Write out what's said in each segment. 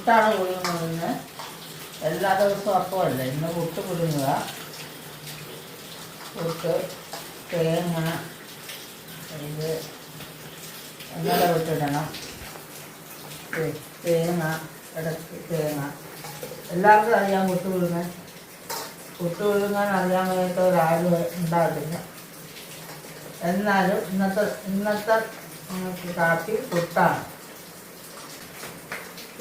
പുട്ടാണ് പുഴുങ്ങുന്നത്. എല്ലാ ദിവസവും അപ്പമല്ല, ഇന്ന് പുട്ട് പുഴുങ്ങുക. പുട്ട്, തേങ്ങ, ഇത് എണ്ണ വിട്ടിടണം. തേങ്ങ, ഇടയ്ക്ക് തേങ്ങ. എല്ലാവർക്കും അറിയാം പുട്ട് പുഴുങ്ങാൻ. പുട്ട് പുഴുങ്ങാൻ അറിയാൻ വയ്യാത്തവരാരും ഉണ്ടാകില്ല. എന്നാലും ഇന്നത്തെ കാപ്പി പുട്ടാണ്.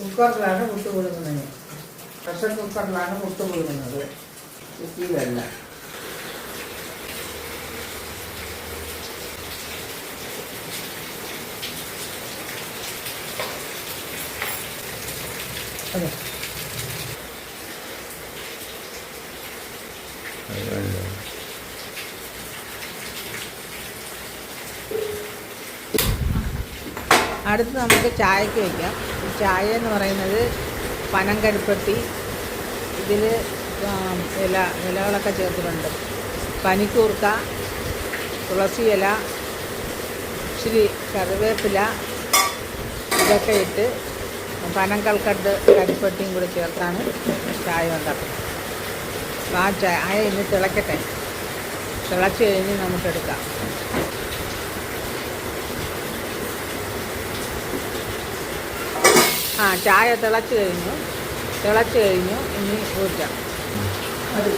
കുക്കറിലാണ് പുട്ട് പുഴുങ്ങുന്നത്. പ്രഷർ കുക്കറിലാണ് പുട്ട് പുഴുങ്ങുന്നത്, കുറ്റിയിലല്ല. അതെ, അടുത്ത് നമുക്ക് ചായക്ക് വയ്ക്കാം. ചായ എന്ന് പറയുന്നത് പനങ്കരിപ്പട്ടി, ഇതിൽ ഇലകളൊക്കെ ചേർത്തിട്ടുണ്ട്. പനിക്കൂർക്ക, തുളസി ഇല, ഇച്ചിരി കറിവേപ്പില, ഇതൊക്കെ ഇട്ട് പനങ്കൽക്കട്ട് കരിപ്പട്ടിയും കൂടി ചേർത്താണ് ചായ ഉണ്ടാക്കുന്നത്. അപ്പോൾ ആ ചായ ഇന്ന് തിളക്കട്ടെ. തിളച്ച് കഴിഞ്ഞ് നമുക്കെടുക്കാം. ചായ തിളച്ച് കഴിഞ്ഞു. ഇനി ഊറ്റാം.